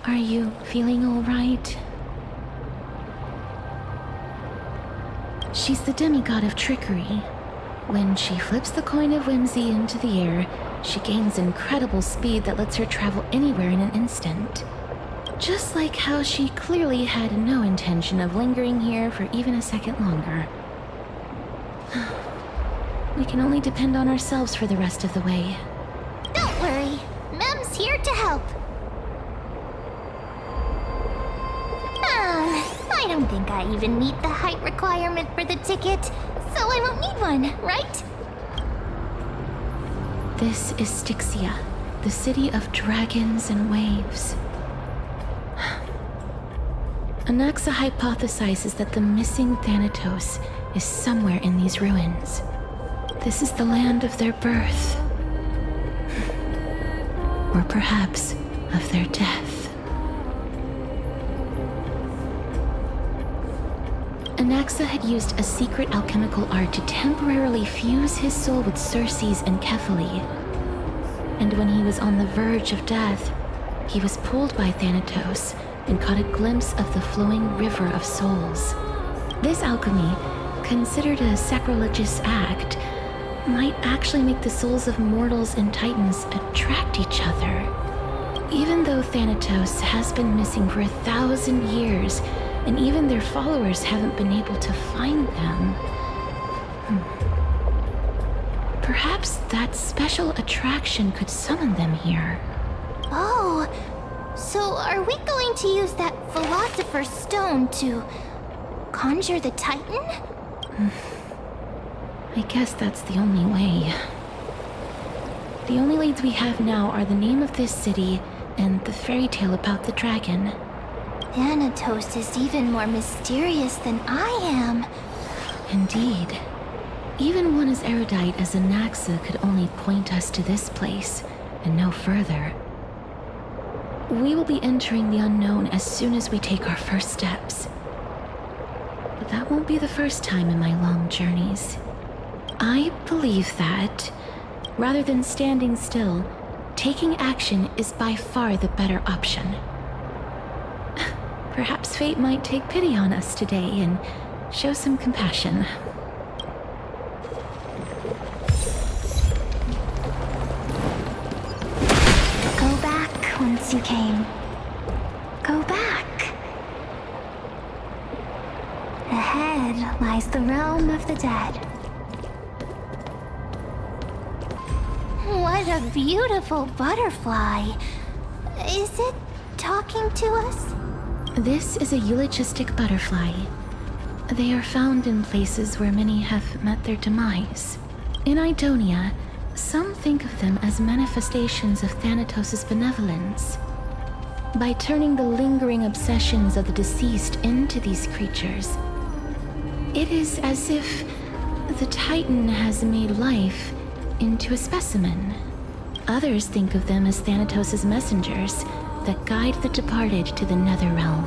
Are you feeling all right? She's the demigod of trickery. When she flips the coin of whimsy into the air, she gains incredible speed that lets her travel anywhere in an instant. Just like how she clearly had no intention of lingering here for even a second longer. We can only depend on ourselves for the rest of the way. Don't worry, Mem's here to help. I don't think I even meet the height requirement for the ticket, so I won't need one, right? This is Styxia, the city of dragons and waves. Anaxa hypothesizes that the missing Thanatos is somewhere in these ruins. This is the land of their birth. Or perhaps of their death. Anaxa had used a secret alchemical art to temporarily fuse his soul with Circe's and Kephae. And when he was on the verge of death, he was pulled by Thanatos and caught a glimpse of the flowing river of souls. This alchemy, considered a sacrilegious act, might actually make the souls of mortals and titans attract each other. Even though Thanatos has been missing for 1,000 years, and even their followers haven't been able to find them. Perhaps that special attraction could summon them here. Oh, so are we going to use that Philosopher's Stone to conjure the Titan? I guess that's the only way. The only leads we have now are the name of this city and the fairy tale about the dragon. Thanatos is even more mysterious than I am. Indeed. Even one as erudite as Anaxa could only point us to this place, and no further. We will be entering the unknown as soon as we take our first steps. But that won't be the first time in my long journeys. I believe that, rather than standing still, taking action is by far the better option. Perhaps fate might take pity on us today and show some compassion. Go back whence you came. Go back. Ahead lies the realm of the dead. What a beautiful butterfly. Is it talking to us? This is a eulogistic butterfly. They are found in places where many have met their demise. In Idonia, some think of them as manifestations of Thanatos' benevolence. By turning the lingering obsessions of the deceased into these creatures, it is as if the Titan has made life into a specimen. Others think of them as Thanatos' messengers that guide the departed to the nether realm.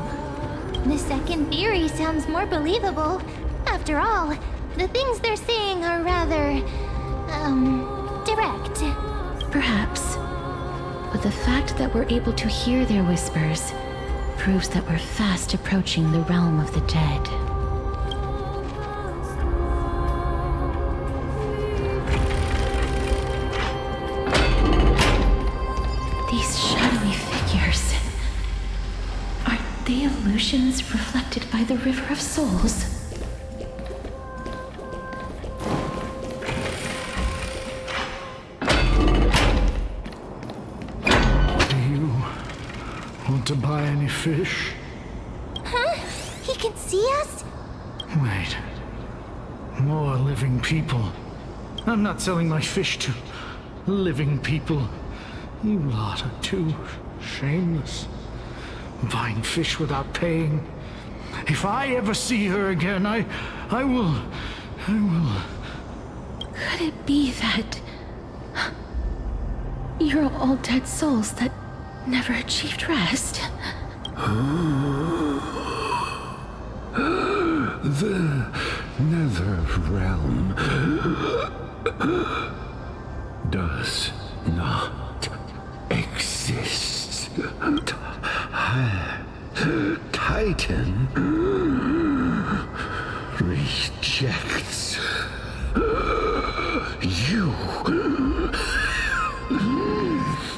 The second theory sounds more believable. After all, the things they're saying are rather, direct. Perhaps. But the fact that we're able to hear their whispers proves that we're fast approaching the realm of the dead. These shadowy figures. Aren't they illusions reflected by the River of Souls? Want to buy any fish? Huh? He can see us? Wait. More living people. I'm not selling my fish to living people. You lot are too shameless. Buying fish without paying. If I ever see her again, I will... Could it be that... you're all dead souls that never achieved rest? The nether realm does not exist. Titan rejects you.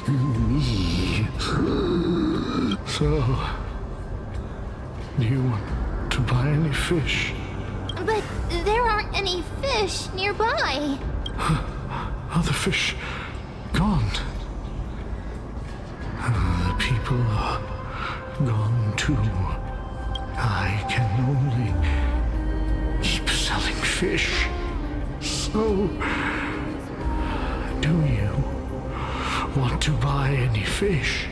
Me. So, do you want to buy any fish? But there aren't any fish nearby. Are the fish gone? The people are gone too. I can only keep selling fish. So, do you want to buy any fish?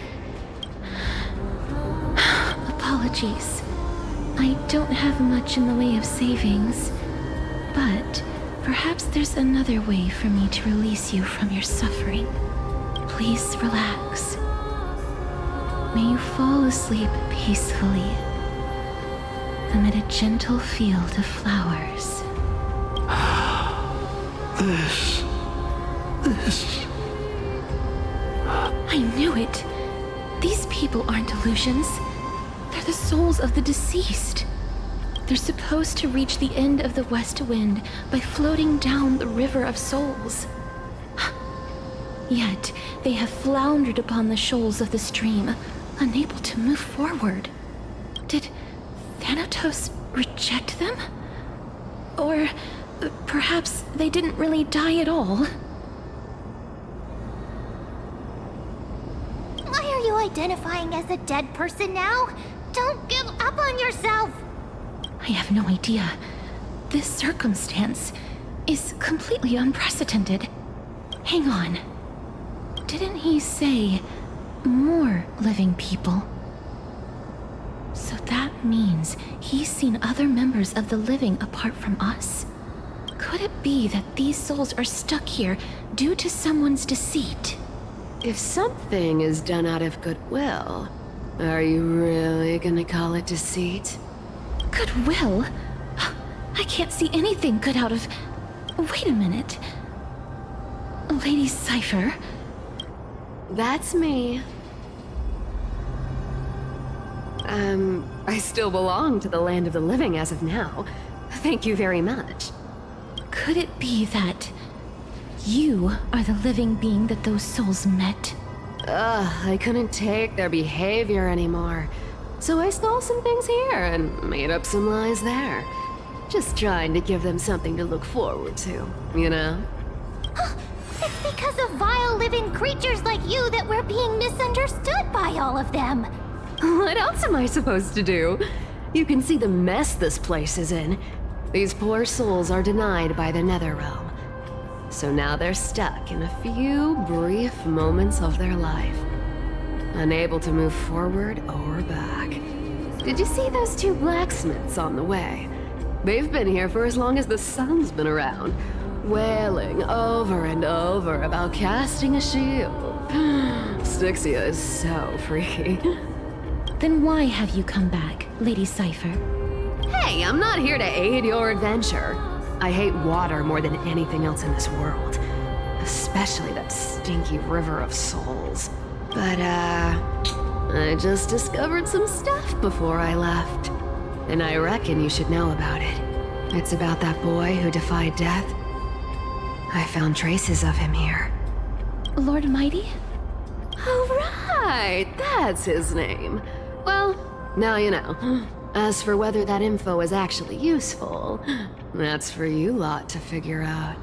Apologies. I don't have much in the way of savings, but perhaps there's another way for me to release you from your suffering. Please relax. May you fall asleep peacefully amid a gentle field of flowers. This. I knew it! These people aren't illusions. They're the souls of the deceased. They're supposed to reach the end of the west wind by floating down the river of souls. Yet, they have floundered upon the shoals of the stream, unable to move forward. Did Thanatos reject them? Or perhaps they didn't really die at all? Why are you identifying as a dead person now? Don't give up on yourself! I have no idea. This circumstance is completely unprecedented. Hang on. Didn't he say more living people? So that means he's seen other members of the living apart from us? Could it be that these souls are stuck here due to someone's deceit? If something is done out of goodwill, are you really gonna call it deceit? Goodwill? I can't see anything good out of... Wait a minute. Lady Cipher? That's me. I still belong to the land of the living as of now. Thank you very much. Could it be that you are the living being that those souls met? I couldn't take their behavior anymore. So I stole some things here and made up some lies there. Just trying to give them something to look forward to, you know? It's because of vile living creatures like you that we're being misunderstood by all of them. What else am I supposed to do? You can see the mess this place is in. These poor souls are denied by the Netherrealm. So now they're stuck in a few brief moments of their life. Unable to move forward or back. Did you see those two blacksmiths on the way? They've been here for as long as the sun's been around, wailing over and over about casting a shield. Styxia is so freaky. Then why have you come back, Lady Cipher? Hey, I'm not here to aid your adventure. I hate water more than anything else in this world. Especially that stinky river of souls. But, I just discovered some stuff before I left. And I reckon you should know about it. It's about that boy who defied death. I found traces of him here. Lord Mighty? Oh, right! That's his name. Well, now you know. As for whether that info is actually useful, that's for you lot to figure out.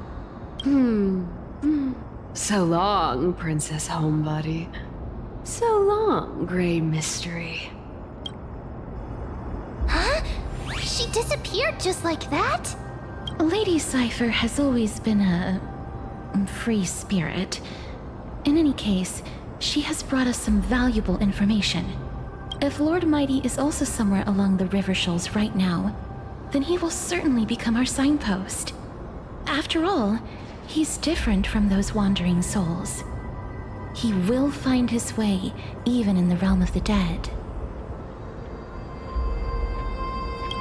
So long, Princess Homebody. So long, Grey Mystery. Huh? She disappeared just like that? Lady Cipher has always been a free spirit. In any case, she has brought us some valuable information. If Lord Mighty is also somewhere along the river shoals right now, then he will certainly become our signpost. After all, he's different from those wandering souls. He will find his way, even in the realm of the dead.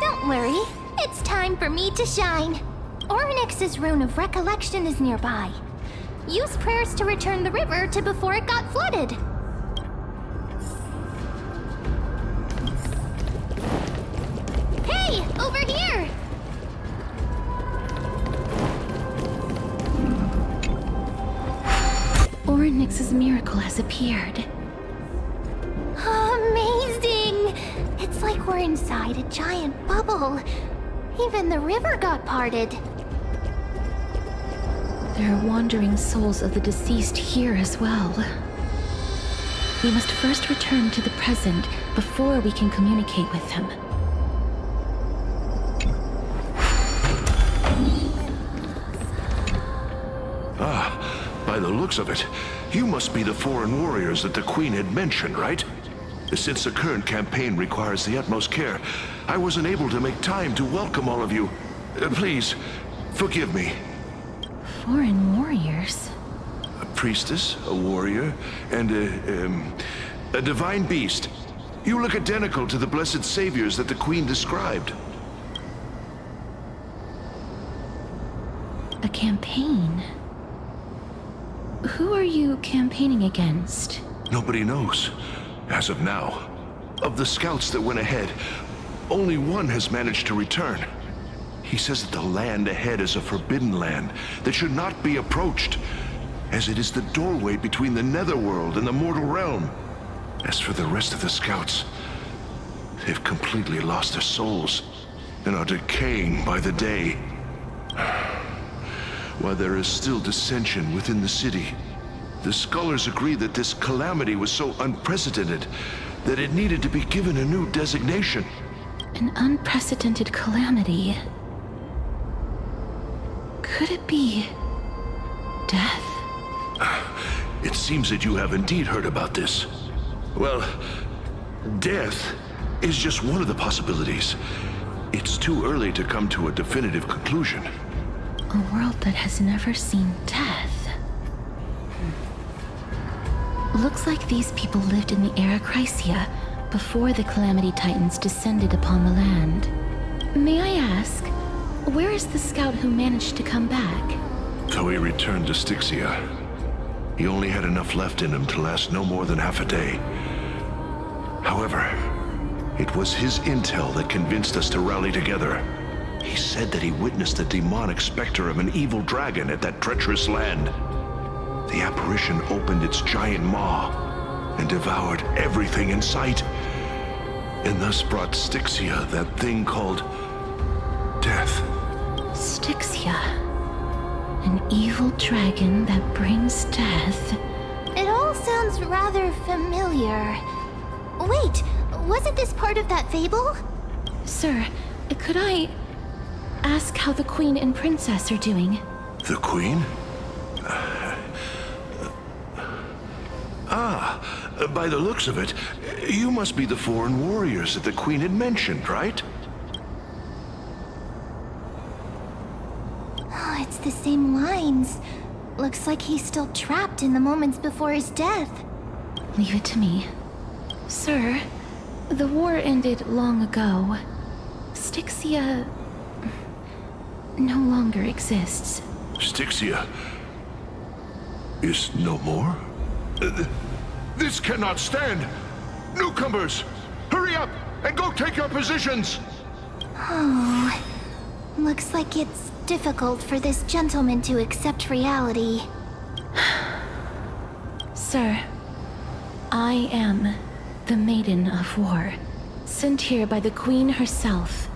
Don't worry, it's time for me to shine. Ornyx's rune of recollection is nearby. Use prayers to return the river to before it got flooded. Phoenix's miracle has appeared. Amazing! It's like we're inside a giant bubble. Even the river got parted. There are wandering souls of the deceased here as well. We must first return to the present before we can communicate with them. By the looks of it, you must be the foreign warriors that the Queen had mentioned, right? Since the current campaign requires the utmost care, I wasn't able to make time to welcome all of you. Please, forgive me. Foreign warriors? A priestess, a warrior, and a divine beast. You look identical to the blessed saviors that the Queen described. A campaign? Who are you campaigning against? Nobody knows, as of now. Of the scouts that went ahead, only one has managed to return. He says that the land ahead is a forbidden land that should not be approached, as it is the doorway between the netherworld and the mortal realm. As for the rest of the scouts, they've completely lost their souls and are decaying by the day. While there is still dissension within the city, the scholars agree that this calamity was so unprecedented that it needed to be given a new designation. An unprecedented calamity. Could it be death? It seems that you have indeed heard about this. Well, death is just one of the possibilities. It's too early to come to a definitive conclusion. A world that has never seen death. Looks like these people lived in the era Chrysia before the Calamity Titans descended upon the land. May I ask, where is the scout who managed to come back? So he returned to Styxia. He only had enough left in him to last no more than half a day. However, it was his intel that convinced us to rally together. He said that he witnessed the demonic specter of an evil dragon at that treacherous land. The apparition opened its giant maw and devoured everything in sight, and thus brought Styxia that thing called death. Styxia. An evil dragon that brings death. It all sounds rather familiar. Wait, wasn't this part of that fable? Sir, could I ask how the Queen and Princess are doing? The Queen? By the looks of it, you must be the foreign warriors that the Queen had mentioned, right? Oh, it's the same lines. Looks like he's still trapped in the moments before his death. Leave it to me. Sir, the war ended long ago. Styxia no longer exists. Styxia is no more? This cannot stand! Newcomers, hurry up and go take your positions! Oh, looks like it's difficult for this gentleman to accept reality. Sir, I am the Maiden of War, sent here by the Queen herself.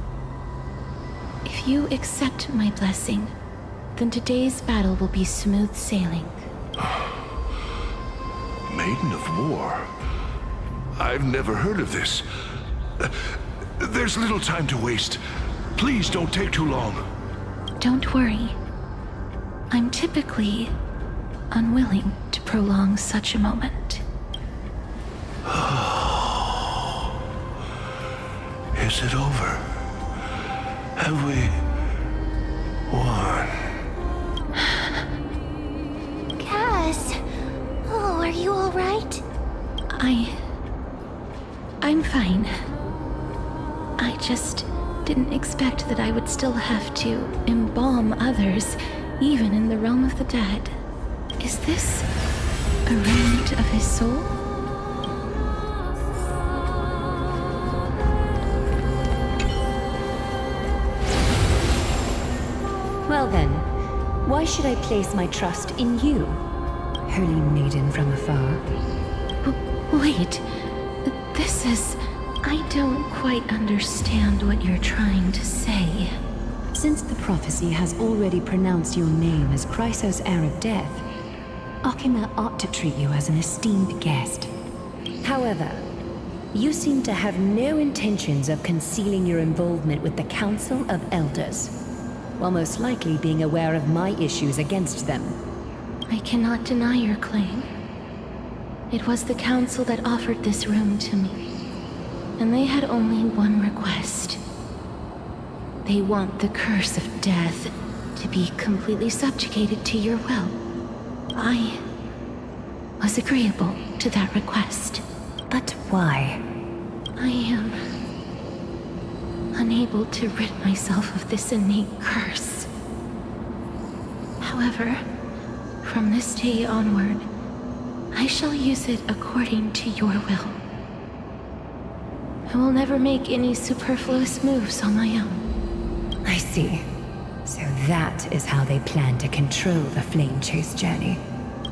If you accept my blessing, then today's battle will be smooth sailing. Maiden of War? I've never heard of this. There's little time to waste. Please don't take too long. Don't worry. I'm typically unwilling to prolong such a moment. Is it over? Have we won? Cass, oh, are you all right? I'm fine. I just didn't expect that I would still have to embalm others, even in the realm of the dead. Is this a remnant of his soul? Well then, why should I place my trust in you? holy maiden from afar. Wait. This is... I don't quite understand what you're trying to say. Since the prophecy has already pronounced your name as Chrysos, heir of death, Akima ought to treat you as an esteemed guest. However, you seem to have no intentions of concealing your involvement with the Council of Elders, while most likely being aware of my issues against them. I cannot deny your claim. It was the Council that offered this room to me, and they had only one request. They want the curse of death to be completely subjugated to your will. I was agreeable to that request. But why? I am unable to rid myself of this innate curse. However, from this day onward, I shall use it according to your will. I will never make any superfluous moves on my own. I see. So that is how they plan to control the Flame Chase journey.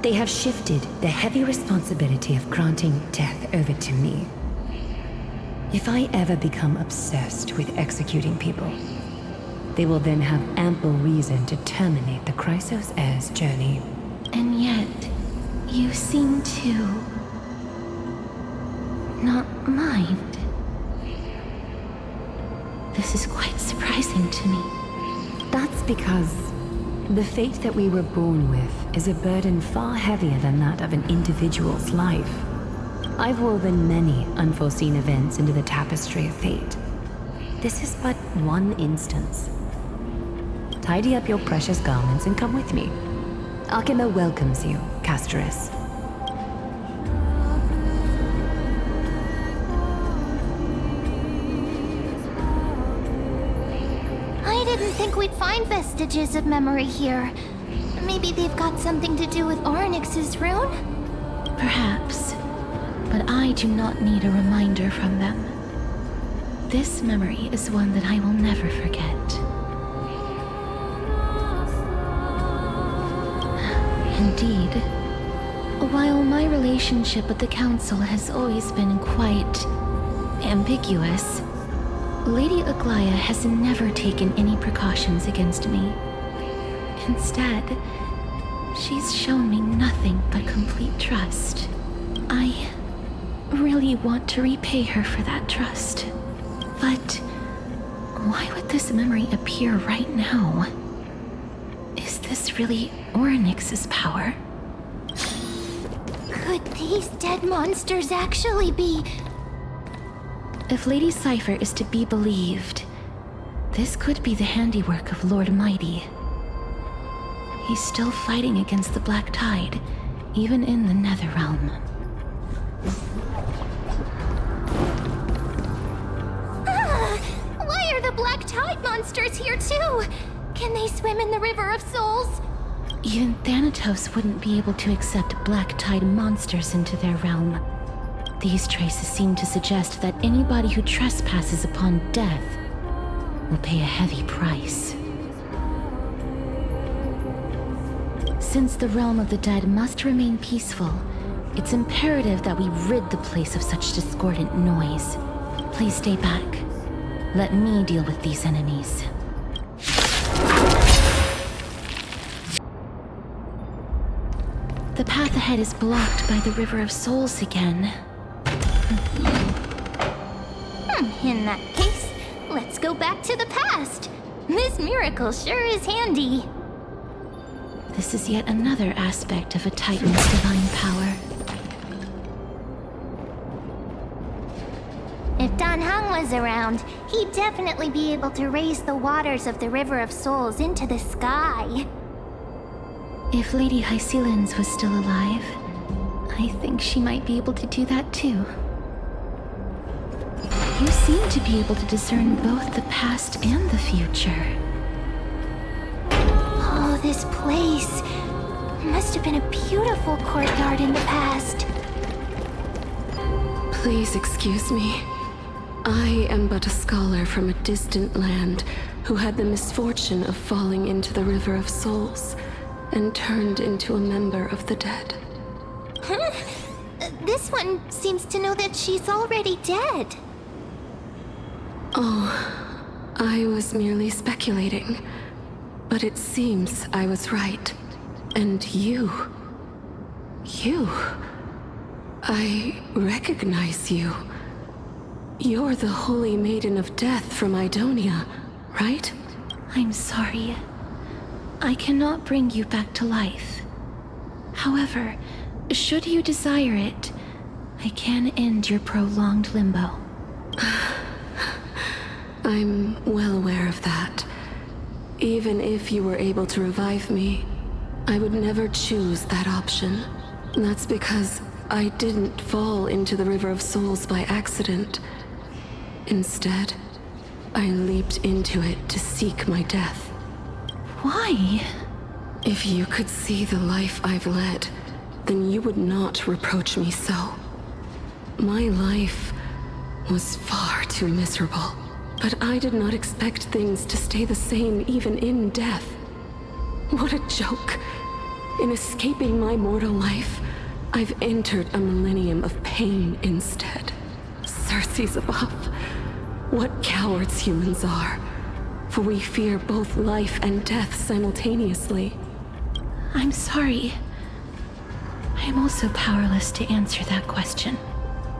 They have shifted the heavy responsibility of granting death over to me. If I ever become obsessed with executing people, they will then have ample reason to terminate the Chrysos heir's journey. And yet, you seem to not mind. This is quite surprising to me. That's because the fate that we were born with is a burden far heavier than that of an individual's life. I've woven many unforeseen events into the tapestry of fate. This is but one instance. Tidy up your precious garments and come with me. Akima welcomes you, castorice. I didn't think we'd find vestiges of memory here. Maybe they've got something to do with Orynyx's rune? Perhaps, but I do not need a reminder from them. This memory is one that I will never forget. Indeed, while my relationship with the Council has always been quite ambiguous, Lady Aglaya has never taken any precautions against me. Instead, she's shown me nothing but complete trust. I really want to repay her for that trust. But why would this memory appear right now? Is this really Orynyx's power? Could these dead monsters actually be... If Lady Cipher is to be believed, this could be the handiwork of Lord Mighty. He's still fighting against the Black Tide, even in the Netherrealm. Why are the Black Tide monsters here too? Can they swim in the River of Souls? Even Thanatos wouldn't be able to accept Black Tide monsters into their realm. These traces seem to suggest that anybody who trespasses upon death will pay a heavy price. Since the realm of the dead must remain peaceful, it's imperative that we rid the place of such discordant noise. Please stay back. Let me deal with these enemies. The path ahead is blocked by the River of Souls again. In that case, let's go back to the past. This miracle sure is handy. This is yet another aspect of a Titan's divine power. If Dan Heng was around, he'd definitely be able to raise the waters of the River of Souls into the sky. If Lady Hycelens was still alive, I think she might be able to do that too. You seem to be able to discern both the past and the future. Oh, this place must have been a beautiful courtyard in the past. Please excuse me. I am but a scholar from a distant land who had the misfortune of falling into the River of Souls and turned into a member of the dead. Huh? This one seems to know that she's already dead. Oh, I was merely speculating. But it seems I was right. And you... I recognize you. You're the Holy Maiden of Death from Idonia, right? I'm sorry. I cannot bring you back to life. However, should you desire it, I can end your prolonged limbo. I'm well aware of that. Even if you were able to revive me, I would never choose that option. That's because I didn't fall into the River of Souls by accident. Instead, I leaped into it to seek my death. Why? If you could see the life I've led, then you would not reproach me so. My life was far too miserable, but I did not expect things to stay the same even in death. What a joke. In escaping my mortal life, I've entered a millennium of pain instead. Circe's above. What cowards humans are. For we fear both life and death simultaneously. I'm sorry. I'm also powerless to answer that question.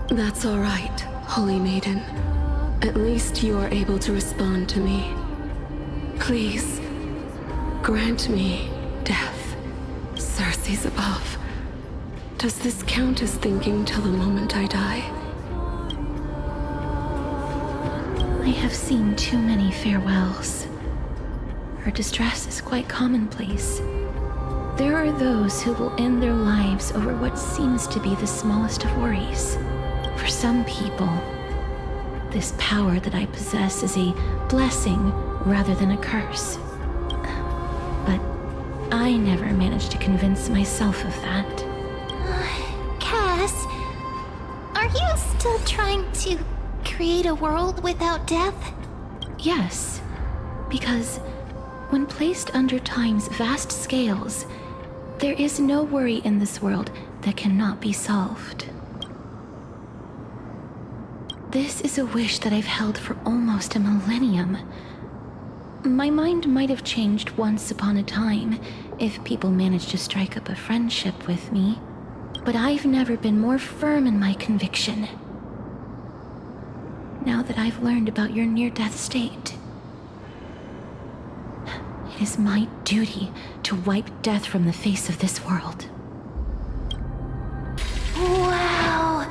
That's all right, Holy Maiden. At least you are able to respond to me. Please, grant me death. Circe's above. Does this count as thinking till the moment I die? I have seen too many farewells. Her distress is quite commonplace. There are those who will end their lives over what seems to be the smallest of worries. For some people, this power that I possess is a blessing rather than a curse. But I never managed to convince myself of that. Cass, are you still trying to create a world without death? Yes, because when placed under time's vast scales, there is no worry in this world that cannot be solved. This is a wish that I've held for almost a millennium. My mind might have changed once upon a time if people managed to strike up a friendship with me, but I've never been more firm in my conviction. Now that I've learned about your near-death state, it is my duty to wipe death from the face of this world. Wow!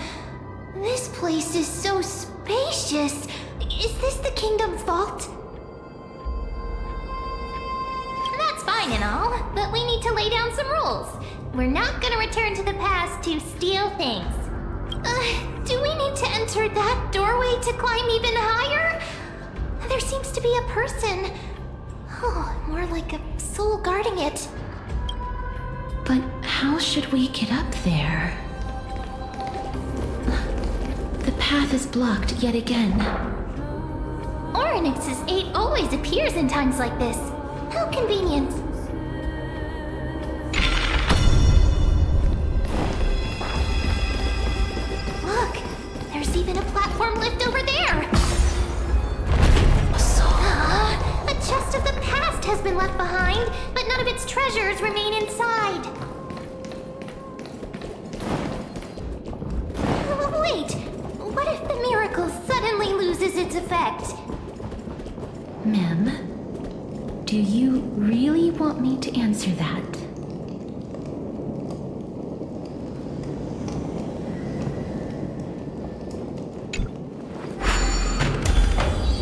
This place is so spacious! Is this the kingdom's vault? That's fine and all, but we need to lay down some rules. We're not gonna return to the past to steal things. Do we need to enter that doorway to climb even higher? There seems to be a person. Oh, more like a soul guarding it. But how should we get up there? The path is blocked yet again. Oryx's 8 always appears in times like this. How convenient. Look, there's even a platform lift over there. A chest of the past has been left behind, but none of its treasures remain inside. Wait, what if the miracle suddenly loses its effect? Mem, do you really want me to answer that?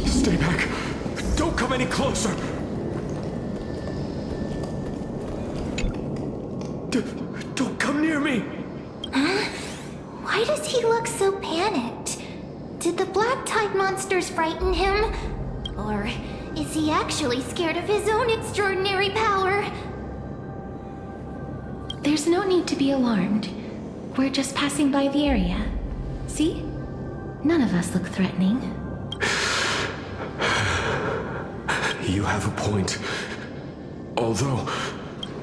Stay back! Don't come any closer! Don't come near me! Why does he look so panicked? Did the black tide monsters frighten him? Or is he actually scared of his own extraordinary power? There's no need to be alarmed. We're just passing by the area. See? None of us look threatening. You have a point. Although,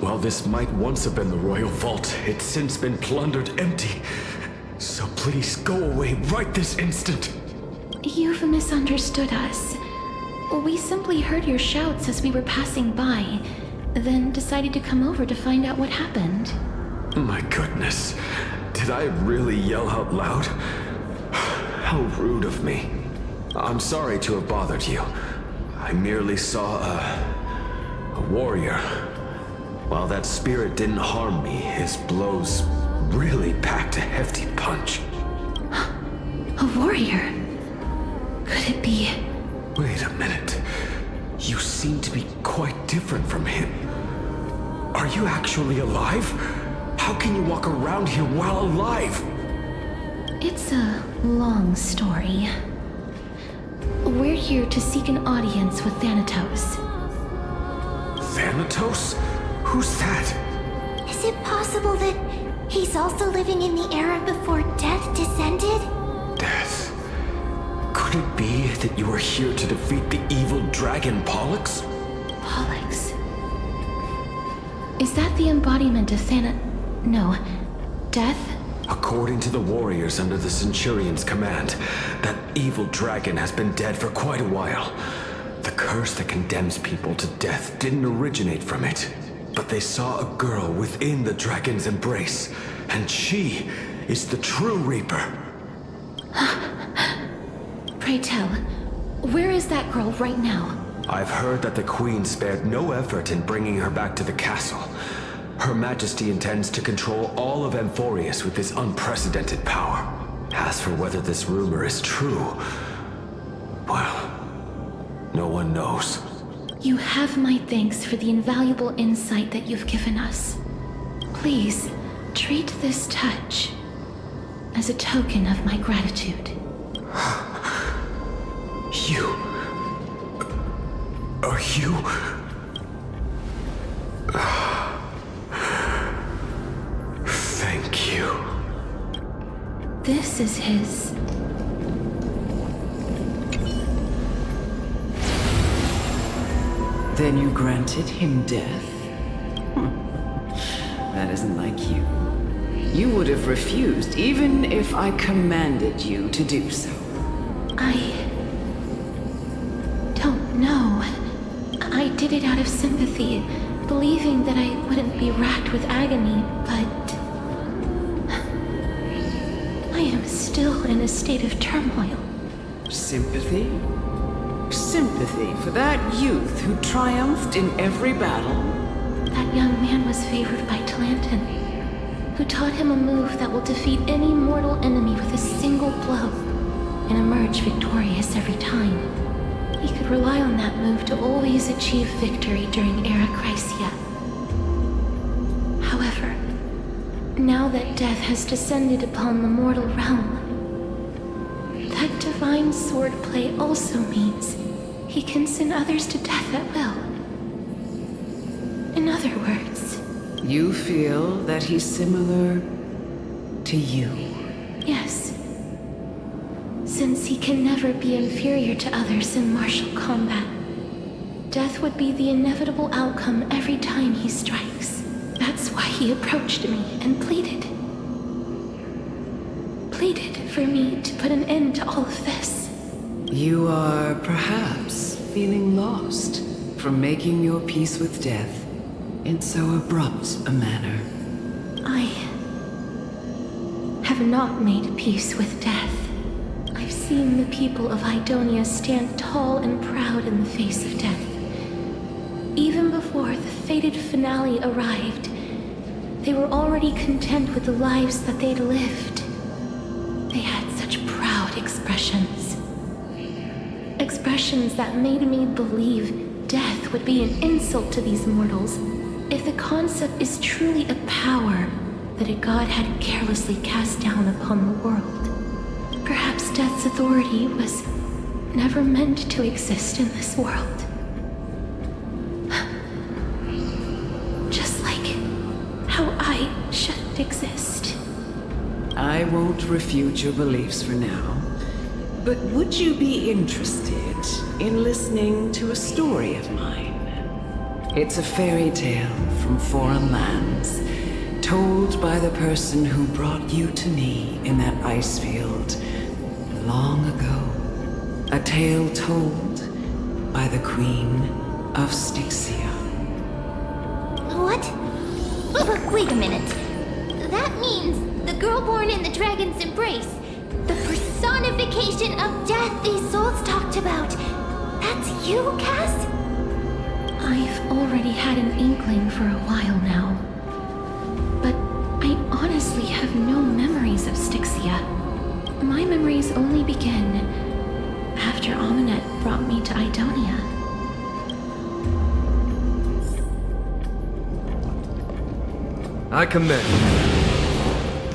While this might once have been the royal vault, it's since been plundered empty. So please go away right this instant. You've misunderstood us. We simply heard your shouts as we were passing by, then decided to come over to find out what happened. My goodness. Did I really yell out loud? How rude of me. I'm sorry to have bothered you. I merely saw a warrior. While that spirit didn't harm me, his blows really packed a hefty punch. A warrior? Could it be? Wait a minute. You seem to be quite different from him. Are you actually alive? How can you walk around here while alive? It's a long story. We're here to seek an audience with Thanatos. Thanatos? Who's that? Is it possible that he's also living in the era before death descended? Death? Could it be that you are here to defeat the evil dragon Pollux? Pollux? Is that the embodiment of No. Death? According to the warriors under the Centurion's command, that evil dragon has been dead for quite a while. The curse that condemns people to death didn't originate from it, but they saw a girl within the dragon's embrace, and she is the true Reaper. Pray tell, where is that girl right now? I've heard that the Queen spared no effort in bringing her back to the castle. Her Majesty intends to control all of Amphoreus with this unprecedented power. As for whether this rumor is true, well, no one knows. You have my thanks for the invaluable insight that you've given us. Please, treat this touch as a token of my gratitude. Are you... Thank you. This is his. Then you granted him death? That isn't like you. You would have refused even if I commanded you to do so. I don't know. I did it out of sympathy, believing that I wouldn't be racked with agony, but I am still in a state of turmoil. Sympathy? Sympathy for that youth who triumphed in every battle? That young man was favored by Talantin, who taught him a move that will defeat any mortal enemy with a single blow and emerge victorious every time. He could rely on that move to always achieve victory during Era Chrysia. However, now that death has descended upon the mortal realm, that divine swordplay also means he can send others to death at will. In other words... You feel that he's similar to you? Yes. Since he can never be inferior to others in martial combat, death would be the inevitable outcome every time he strikes. That's why he approached me and pleaded. Pleaded for me to put an end to all of this. You are perhaps feeling lost from making your peace with death in so abrupt a manner. I have not made peace with death. I've seen the people of Idonia stand tall and proud in the face of death. Even before the fated finale arrived, they were already content with the lives that they'd lived. They had such proud expressions. Expressions that made me believe death would be an insult to these mortals if the concept is truly a power that a god had carelessly cast down upon the world. Perhaps death's authority was never meant to exist in this world. Just like how I shouldn't exist. I won't refute your beliefs for now, but would you be interested in listening to a story of mine? It's a fairy tale from foreign lands, told by the person who brought you to me in that ice field long ago. A tale told by the Queen of Styxia. What? Wait a minute. That means the girl born in the dragon's embrace, the personification of death these souls talked about. That's you, Cass? I've already had an inkling for a while now. But I honestly have no memories of Styxia. My memories only begin after Aminet brought me to Idonia. I commend you.